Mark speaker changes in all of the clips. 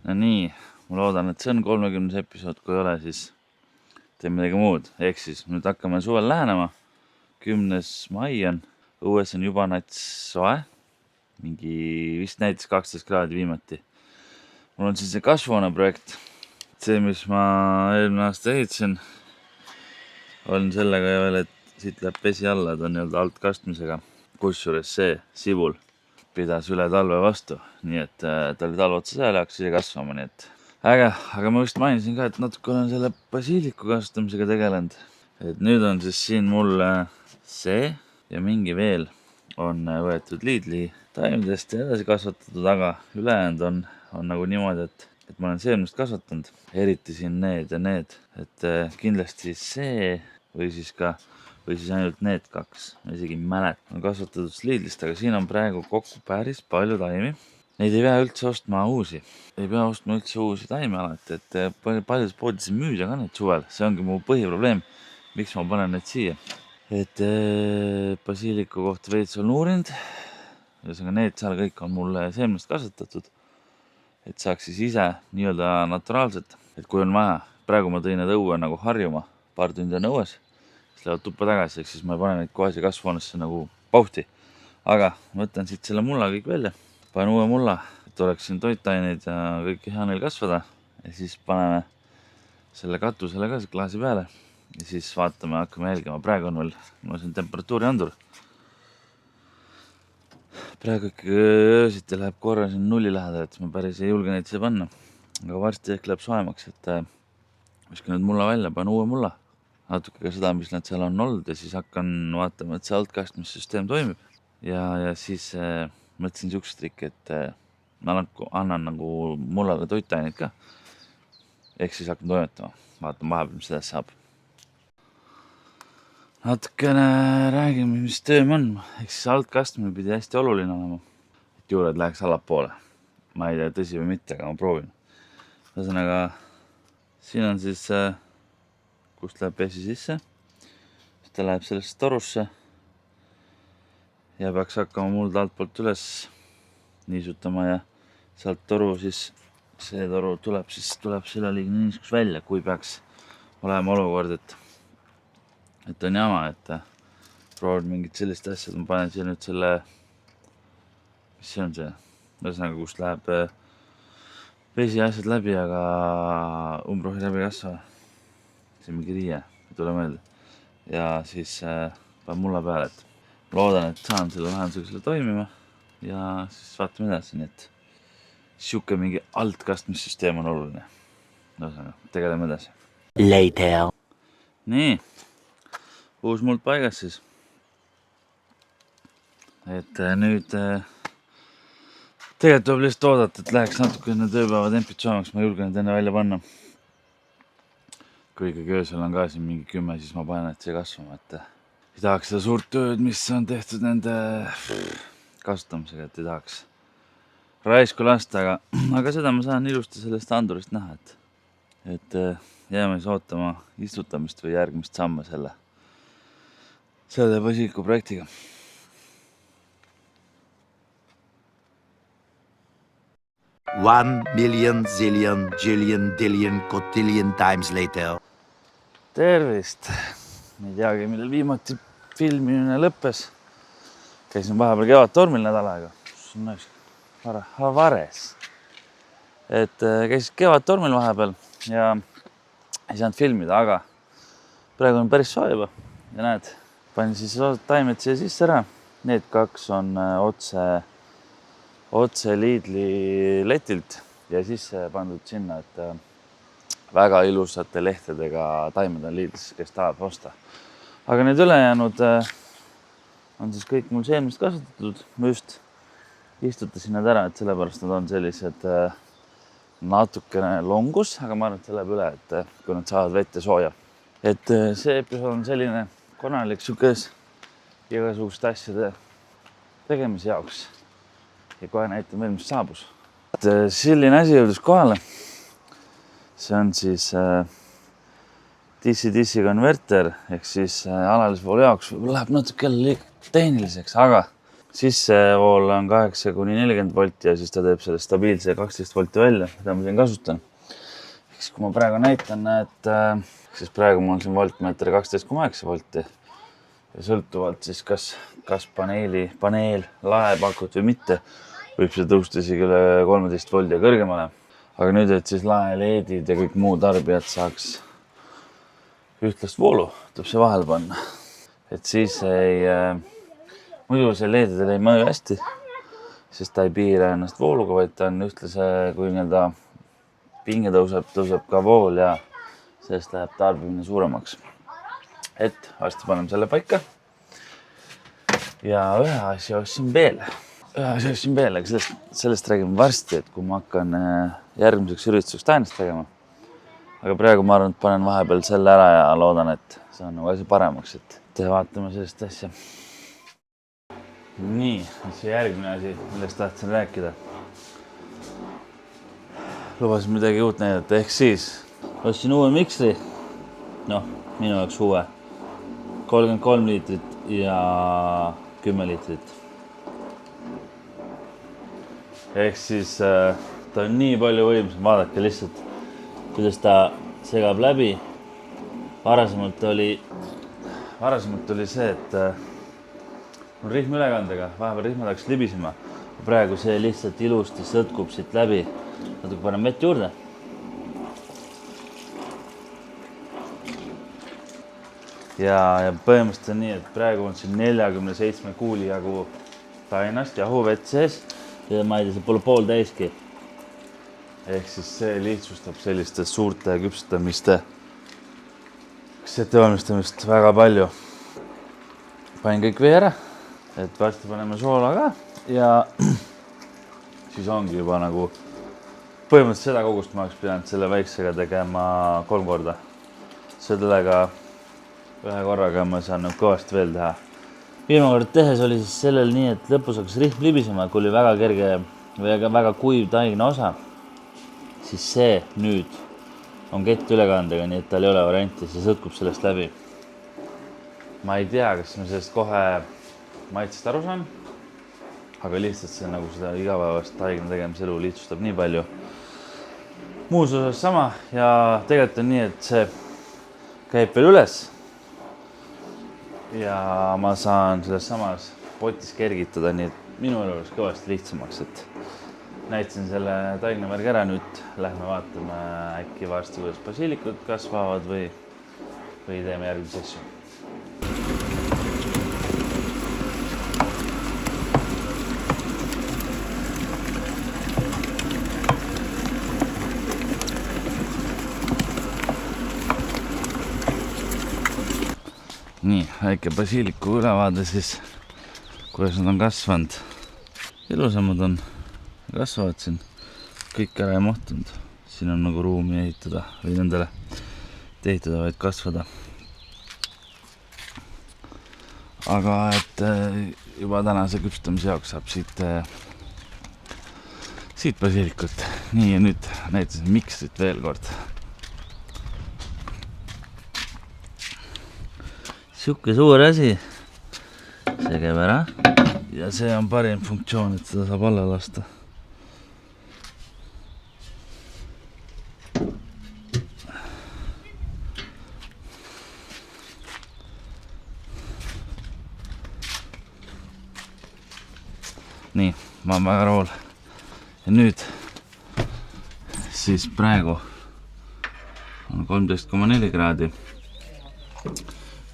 Speaker 1: No nii, ma loodan, et see on 30. episood, kui ei ole, siis teen midagi muud. Ehk siis nüüd hakkame suvel lähenema. 10. mai on, õues on juba nats soe. Mingi vist näitas 12 kraadi viimati. Mul on siis see kasvuhooneprojekt. See, mis ma eelmine aasta ehitasin, on sellega veel, et siit läheb vesi alla, ta on nii-öelda alt kastmisega. Kusjuures see sibul pidas üle talve vastu, nii et ta oli talve otsa seal ja hakkas ise kasvama, nii et äge. Aga ma just mainisin ka, et natuke olen selle basiiliku kasvatamisega tegelenud. Et nüüd on siis siin mul see ja mingi veel on võetud Lidli taimedest ja edasi kasvatatud, aga ülejäänud on nagu niimoodi, et ma olen seemnest kasvatanud. Eriti siin need ja need, et kindlasti see või siis ainult need kaks, ma isegi ei mäleta, on kasvatatud Lidlist, aga siin on praegu kokku päris palju taimi. Neid ei pea üldse ostma uusi, taime alati, et paljudes poodides ei müüda ka neid suvel, see ongi mu põhiprobleem, miks ma panen neid siia. Et basiiliku kohta veits olen uurinud, ühesõnaga need seal kõik on mul seemnest kasvatatud, et saaks siis ise nii-öelda naturaalselt, et kui on vaja, praegu ma tõin need õue nagu harjuma, paar tundi on õues, siis lähevad tuppa tagasi, ehk siis ma ei pane neid kohe kasvuhoonesse nagu pauhti. Aga ma võtan siit selle mulla kõik välja, panen uue mulla, et oleks siin toitaineid ja kõike hea neil kasvada. Ja siis paneme selle katusele ka klaasi peale ja siis vaatame, hakkame jälgima. Praegu on veel, mul on siin temperatuuriandur. Praegu ikkagi öösiti läheb korra siin nulli lähedal, et ma päris ei julge neid siia panna. Aga varsti ehk läheb soemaks, et viskan nüüd mulla välja, panen uue mulla. Natuke ka seda, mis nad seal on olnud ja siis hakkan vaatama, et see altkastmissüsteem toimib. Ja siis mõtlesin siukest trikki, et ma annan nagu mullale toitaineid ka. Ehk siis hakkan toimetama. Vaatan vahepeal, mis sellest saab. Natukene räägime, mis tööm on. Ehk siis altkastmine pidi hästi oluline olema, et juured läheks allapoole. Ma ei tea, tõsi või mitte, aga ma proovin. Ühesõnaga, siin on siis kust läheb vesi sisse, siis ta läheb sellesse torusse ja peaks hakkama mulda alt poolt üles niisutama ja sealt toru siis, see toru tuleb sillaliigne niiskus välja, kui peaks olema olukord, et on jama, et proovin mingit sellist asja, et ma panen siia nüüd selle, mis see on see, ühesõnaga, kust läheb vesi asjad läbi, aga umbrohi läbi kasva. See mingi riie, ei tule meelde. Ja siis panen mulla peale, et loodan, et saan selle lahendusega selle toimima ja siis vaatame edasi, nii et siuke mingi altkastmissüsteem on oluline. Ühesõnaga, tegeleme edasi. Later. Nii, uus muld paigas siis. Et nüüd tegelikult tuleb lihtsalt oodata, et läheks natuke enne tööpäeva tempid soomaks, ma julgen need enne välja panna. Kui ikkagi öösel on ka siin mingi 10, siis ma panen, et see kasvama, et ei tahaks seda suurt tööd, mis on tehtud nende kasutamisega, et ei tahaks raisku lasta, aga seda ma saan ilusti sellest andurist näha, et jääme siis ootama istutamist või järgmist samme selle basiiliku projektiga.
Speaker 2: $1 million, zillion, jillion, dillion, cotillion times later.
Speaker 1: Tervist! Ei teagi, millal viimati filmimine lõppes. Käisin vahepeal Kevadtormil nädal aega. Vares. Et käisin Kevadtormil vahepeal ja ei saanud filmida, aga praegu on päris soe juba. Ja näed, panin siis taimed siia sisse ära. Need kaks on otse Lidli letilt ja sisse pandud sinna, et väga ilusate lehtedega taimed on Lidlis, kes tahab osta. Aga need ülejäänud on siis kõik mul seemnest kasvatatud. Ma just istutasin nad ära, et sellepärast nad on sellised natukene longus, aga ma arvan, et see läheb üle, et kui nad saavad vett ja sooja. Et see episood on selline korralik sukes igasuguste asjade tegemise jaoks. Ja kohe näitan veel, mis saabus. Selline asi jõudis kohale. See on siis DC konverter ehk siis alalisvoolu jaoks. Läheb natuke jälle tehniliseks, aga sissevool on 8–40 volti ja siis ta teeb selle stabiilse 12 volti välja, mida ma siin kasutan. Siis kui ma praegu näitan, et siis praegu mul on siin voltmeeter 12,9 volti ja sõltuvalt siis kas paneel lae pakut või mitte, võib see tõusta isegi üle 13 voldi ja kõrgemale. Aga nüüd, et siis lae LED-id ja kõik muu tarbijad saaks ühtlast voolu, tuleb see vahel panna. Et siis muidu see LED-idel ei mõju hästi, sest ta ei piira ennast vooluga, vaid ta on ühtlase, kui pinge tõuseb ka vool ja sellest läheb tarbimine suuremaks. Et varsti paneme selle paika. Ja ühe asja ostsin veel, aga sellest räägime varsti, et kui ma hakkan järgmiseks ürituseks Taanist tegema. Aga praegu ma arvan, et panen vahepeal selle ära ja loodan, et see on asi paremaks, et vaatame sellist asja. Nii, see järgmine asi, millest tahtsin rääkida. Lubasin midagi uut näidata, ehk siis ostsin uue miksri, minu jaoks uue, 33 liitrit ja 10 liitrit. Ehk siis ta on nii palju võimsam, vaadake lihtsalt, kuidas ta segab läbi. Varasemalt oli see, et on rihmülekandega, vahepeal rihmad hakkas libisema. Praegu see lihtsalt ilusti sõtkub siit läbi. Natuke panen vett juurde. Ja põhimõtteliselt on nii, et praegu on siin 47 kuuli jagu tainast jahuvett sees. Ja ma ei tea, see pole pool täiski. Ehk siis see lihtsustab selliste suurte küpsetamiste ettevalmistamist väga palju. Panin kõik vee ära, et varsti paneme soola ka ja siis ongi juba nagu põhimõtteliselt seda kogust ma oleks pidanud selle väiksega tegema 3 korda. Sellega ühe korraga ma saan kõvasti veel teha. Viimane kord tehes oli siis sellel nii, et lõpus hakkas rihm libisema, kui oli väga kerge või väga kuiv taigna osa, siis see nüüd on kettülekandega, nii et tal ei ole varianti, see sõtkub sellest läbi. Ma ei tea, kas ma sellest kohe maitsest aru saan, aga lihtsalt see nagu seda igapäevast taigna tegemise elu lihtsustab nii palju. Muus osas sama ja tegelikult on nii, et see käib veel üles. Ja ma saan selles samas potis kergitada, nii et minu elu oleks kõvasti lihtsamaks, et näitasin selle taignamärgi ära, nüüd lähme vaatame äkki varsti, kuidas basiilikud kasvavad või teeme järgmise asju. Nii, väike basiiliku ülevaade siis, kuidas nad on kasvanud. Ilusamad on, kasvavad siin, kõik ära ei mahtunud. Siin on nagu ruumi ehitada või nendele ehitada, vaid kasvada. Aga et juba tänase küpsetamise jaoks saab siit basiilikut. Nii ja nüüd näitasin miksrit veel kord. Siuke suur asi, see käib ära ja see on parim funktsioon, et seda saab alla lasta. Nii, ma olen väga rahul. Ja nüüd siis praegu on 13,4 kraadi.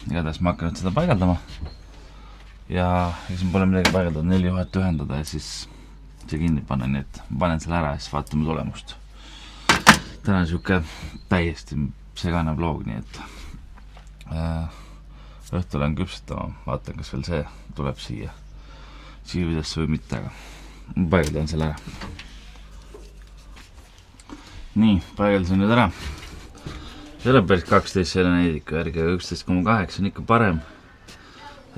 Speaker 1: Igatahes ma hakkan seda paigaldama ja siin pole midagi paigaldada, 4 juhet ühendada ja siis see kinni panna, nii et ma panen selle ära ja siis vaatame tulemust. Täna on siuke täiesti segane vlog, nii et õhtul olen küpsetama, vaatan, kas veel see tuleb siia videosse või mitte, aga ma paigaldan selle ära. Nii, paigaldasin nüüd ära. See ei ole päris 12 selle näidiku järgi, aga 11,8 on ikka parem.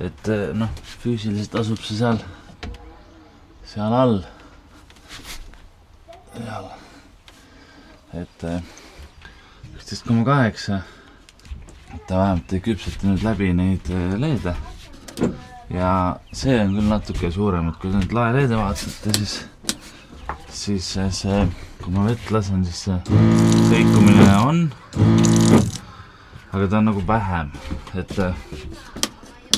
Speaker 1: Et füüsiliselt asub see seal all. Et 11,8. Ta vähemalt ei küpseta nüüd läbi neid leede. ja see on küll natuke suurem, et kui te nüüd laeleede vaatate, siis see, kui ma vett lasen, siis see kõikumine on, aga ta on nagu vähem, et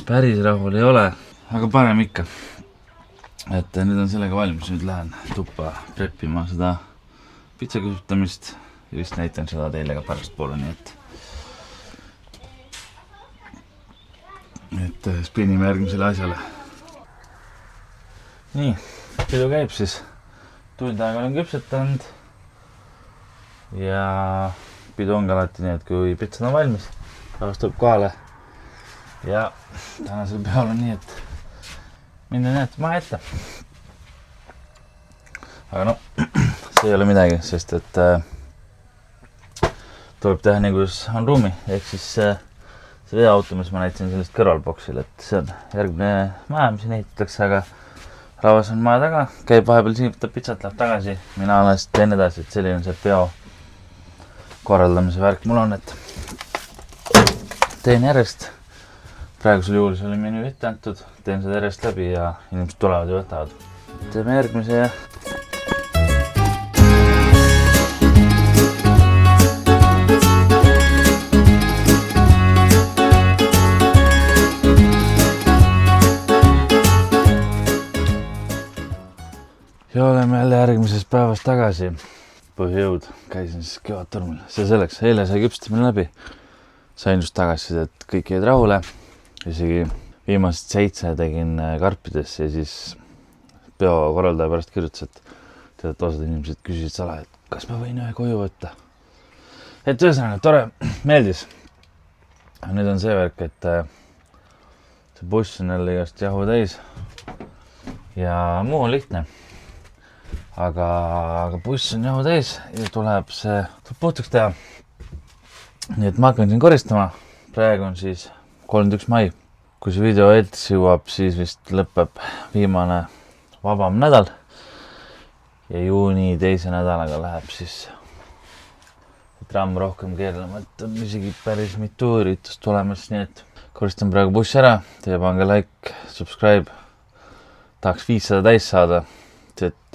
Speaker 1: päris rahul ei ole, aga parem ikka. Et nüüd on sellega valmis, nüüd lähen tuppa preppima seda pitsa küpsetamist ja vist näitan seda teile ka pärast poole, nii et spinime järgmisele asjale. Nii, pidu käib siis. Tund aega olen küpsetanud ja pidu ongi alati nii, et kui pitsad on valmis, rahvas tuleb kohale ja tänasel peal on nii, et minna näete maha ette. Aga no, see ei ole midagi, sest et tuleb teha nii, kus on ruumi, ehk siis see veeauto, mis ma näitasin sellest kõrvalboksil, et see on järgmine maja, mis ehitatakse, aga rahvas on maja taga, käib vahepeal siivitab pitsat, läheb tagasi, mina alles teen edasi, et selline see peo korraldamise värk mul on, et teen järjest. Praegusel juhul see oli menü ette antud, teen seda järjest läbi ja inimesed tulevad ja võtavad. Teeme järgmise ja... Ja oleme jälle järgmises päevas tagasi. Põhjõud, käisin siis Kevadtormil. See selleks, eile sai küpsetamine läbi. Sain just tagasi, et kõik jäid rahule. Isegi viimased 7 tegin karpides ja siis peo korraldaja pärast kirjutas, et osad inimesed küsisid sala, et kas ma võin ühe koju võtta. Et ühesõnaga, tore, meeldis. Nüüd on see värk, et see buss on jälle igast jahu täis ja muu on lihtne. Aga buss on jahu täis ja tuleb puhtaks teha. Nii et ma hakkan siin koristama. Praegu on siis 31. mai. Kui see video edasi jõuab, siis vist lõpeb viimane vabam nädal. Ja juuni 2. nädalaga läheb siis tramm rohkem keerlema, et on isegi päris mitu üritust tulemas, nii et koristan praegu bussi ära. Teie pange like, subscribe. Tahaks 500 täis saada,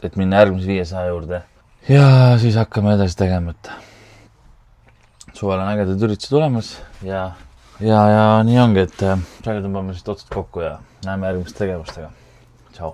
Speaker 1: et minna järgmise 500 juurde. Ja siis hakkame edasi tegema, et suvel on ägedad üritused tulemas ja nii ongi, et praegu tõmbame otsad kokku ja näeme järgmiste tegevustega. Tšau!